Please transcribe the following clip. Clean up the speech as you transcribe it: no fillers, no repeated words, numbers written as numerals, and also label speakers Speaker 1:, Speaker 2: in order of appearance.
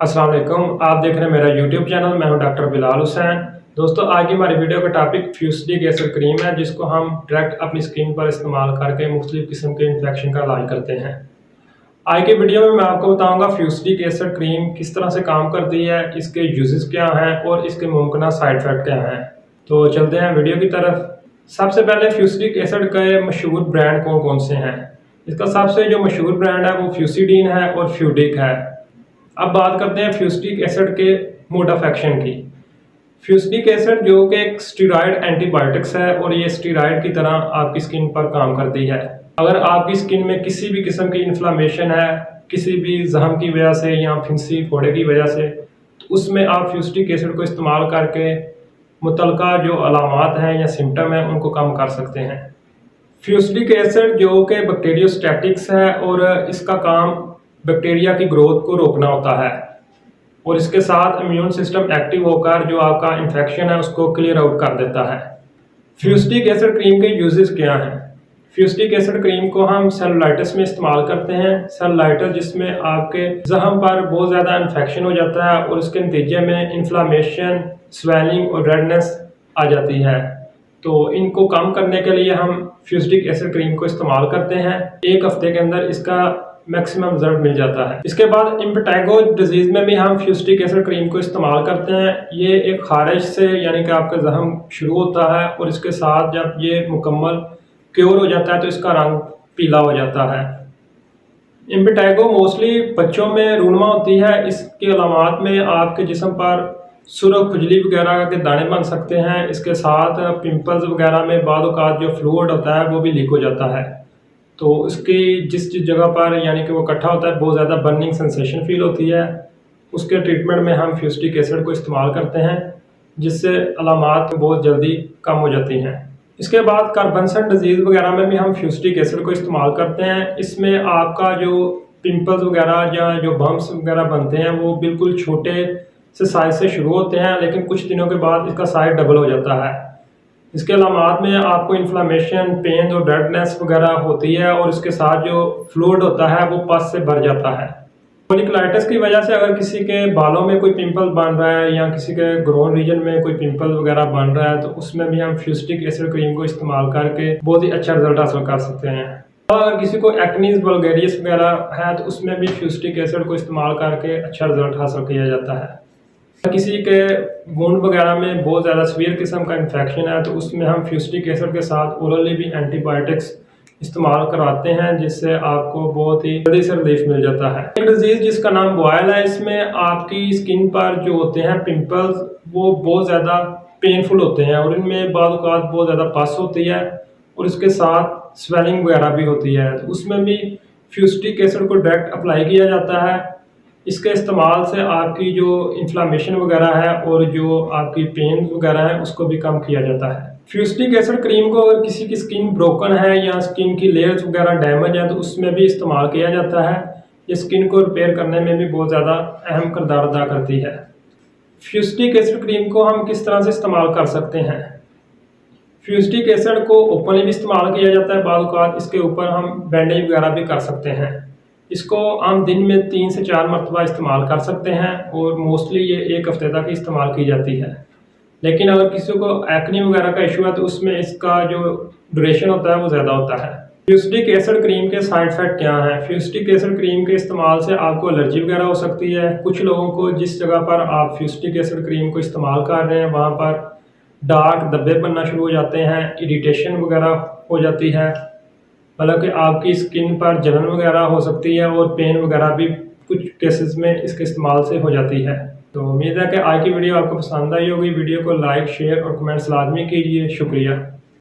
Speaker 1: अस्सलाम वालेकुम। आप देख रहे हैं मेरा यूट्यूब चैनल। मैं हूं डॉक्टर बिलाल हुसैन। दोस्तों, आज की हमारी वीडियो का टॉपिक फ्यूसिडिक एसिड क्रीम है, जिसको हम डायरेक्ट अपनी स्किन पर इस्तेमाल करके मुख्तलिफ किस्म के इन्फेक्शन का इलाज करते हैं। आज की वीडियो में मैं आपको बताऊंगा फ्यूसिडिक एसिड क्रीम किस तरह से काम करती है, इसके यूजेस क्या हैं और इसके मुमकिन साइड इफेक्ट क्या हैं। तो चलते हैं वीडियो की तरफ। सबसे पहले फ्यूसिडिक एसिड के मशहूर ब्रांड कौन कौन से हैं। इसका सबसे जो मशहूर ब्रांड है वो फ्यूसिडीन है और फ्यूडिक है। अब बात करते हैं फ्यूसिडिक एसिड के मोड ऑफ एक्शन की। फ्यूसिडिक एसिड जो कि एक स्टीरॉयड एंटीबायोटिक्स है और ये स्टीरॉयड की तरह आपकी स्किन पर काम करती है। अगर आपकी स्किन में किसी भी किस्म की इन्फ्लामेशन है, किसी भी जख्म की वजह से या फिंसी फोड़े की वजह से, तो उसमें आप फ्यूसिडिक एसिड को इस्तेमाल करके मुतलका जो अलामात हैं या सिम्टम हैं उनको कम कर सकते हैं। फ्यूसिडिक एसिड जो कि बैक्टीरियोस्टैटिक्स है और इसका काम बैक्टीरिया की ग्रोथ को रोकना होता है और इसके साथ इम्यून सिस्टम एक्टिव होकर जो आपका इन्फेक्शन है उसको क्लियर आउट कर देता है। फ्यूसिडिक एसिड क्रीम के यूजेस क्या हैं। फ्यूसिडिक एसिड क्रीम को हम सेलुलाइटिस में इस्तेमाल करते हैं। सेलुलाइटिस जिसमें आपके जख्म पर बहुत ज़्यादा इन्फेक्शन हो जाता है और उसके नतीजे में इन्फ्लामेशन, स्वेलिंग और रेडनेस आ जाती है। तो इनको कम करने के लिए हम फ्यूसिडिक एसिड क्रीम को इस्तेमाल करते हैं। एक हफ्ते के अंदर इसका मैक्सिमम रिजल्ट मिल जाता है। इसके बाद इम्पेटागो डिजीज में भी हम फ्यूसिडिक एसिड क्रीम को इस्तेमाल करते हैं। ये एक खारिश से यानी कि आपका जख्म शुरू होता है और इसके साथ जब ये मुकम्मल क्योर हो जाता है तो इसका रंग पीला हो जाता है। इम्पेटागो मोस्टली बच्चों में रूनमा होती है। इसके अलामात में आपके जिस्म पर सुरख, खुजली वगैरह के दाने बन सकते हैं। इसके साथ पिंपल्स वगैरह में बाद औक़ात जो फ्लूइड होता है वो भी लीक हो जाता है। तो इसकी जिस जगह पर यानी कि वो इकट्ठा होता है बहुत ज़्यादा बर्निंग सेंसेशन फील होती है। उसके ट्रीटमेंट में हम फ्यूसिडिक एसिड को इस्तेमाल करते हैं, जिससे अलामात बहुत जल्दी कम हो जाती हैं। इसके बाद कार्बनसन डिजीज़ वगैरह में भी हम फ्यूसिडिक एसिड को इस्तेमाल करते हैं। इसमें आपका जो पिंपल्स वगैरह या जो बम्प्स वगैरह बनते हैं वो बिल्कुल छोटे से साइज से शुरू होते हैं, लेकिन कुछ दिनों के बाद इसका साइज डबल हो जाता है। इसके अलामात में आपको इन्फ्लामेशन, पेन और रेडनेस वगैरह होती है और इसके साथ जो फ्लूइड होता है वो पस से भर जाता है। फोलिकुलाइटिस की वजह से अगर किसी के बालों में कोई पिंपल बन रहा है या किसी के ग्रोन रीजन में कोई पिंपल वगैरह बन रहा है तो उसमें भी हम फ्यूसिडिक एसिड क्रीम को इस्तेमाल करके बहुत ही अच्छा रिजल्ट हासिल कर सकते हैं। और अगर किसी को एक्नीज वल्गेरियस वगैरह है तो उसमें भी फ्यूसिडिक एसिड को इस्तेमाल करके अच्छा रिजल्ट हासिल किया जाता है। किसी के वुंड वगैरह में बहुत ज़्यादा सीवियर किस्म का इन्फेक्शन है तो उसमें हम फ्यूसिडिक एसिड के साथ ओरली भी एंटीबायोटिक्स इस्तेमाल करवाते हैं, जिससे आपको बहुत ही जल्दी से रिलीफ मिल जाता है। एक डिजीज़ जिसका नाम बॉयल है, इसमें आपकी स्किन पर जो होते हैं पिंपल्स वो बहुत ज़्यादा पेनफुल होते हैं और इनमें बाद औक़ात बहुत ज़्यादा पस होती है और इसके साथ स्वेलिंग वगैरह भी होती है। तो उसमें भी फ्यूसिडिक एसिड को डायरेक्ट अप्लाई किया जाता है। इसके इस्तेमाल से आपकी जो इन्फ्लामेशन वगैरह है और जो आपकी पेन वगैरह है उसको भी कम किया जाता है। फ्यूसिडिक एसिड क्रीम को अगर किसी की स्किन ब्रोकन है या स्किन की लेयर्स वगैरह डैमेज है तो उसमें भी इस्तेमाल किया जाता है। ये स्किन को रिपेयर करने में भी बहुत ज़्यादा अहम किरदार अदा करती है। फ्यूसिडिक एसिड क्रीम को हम किस तरह से इस्तेमाल कर सकते हैं। फ्यूसिडिक एसिड को ओपनली भी इस्तेमाल किया जाता है, बाद औक़ात इसके ऊपर हम बैंडेज वगैरह भी कर सकते हैं। इसको हम दिन में 3 से 4 मरतबा इस्तेमाल कर सकते हैं और मोस्टली ये 1 हफ्ते तक इस्तेमाल की जाती है। लेकिन अगर किसी को एक्ने वगैरह का इशू है तो उसमें इसका जो ड्यूरेशन होता है वो ज़्यादा होता है। फ्यूसिडिक एसिड क्रीम के साइड इफेक्ट क्या हैं। फ्यूसिडिक एसिड क्रीम के इस्तेमाल से आपको एलर्जी वगैरह हो सकती है। कुछ लोगों को जिस जगह पर आप फ्यूसिडिक एसिड क्रीम को इस्तेमाल कर रहे हैं वहाँ पर डार्क धब्बे बनना शुरू हो जाते हैं, इरिटेशन वगैरह हो जाती है, हालांकि आपकी स्किन पर जलन वगैरह हो सकती है और पेन वगैरह भी कुछ केसेस में इसके इस्तेमाल से हो जाती है। तो उम्मीद है कि आज की वीडियो आपको पसंद आई होगी। वीडियो को लाइक, शेयर और कमेंट्स लाजमी कीजिए। शुक्रिया।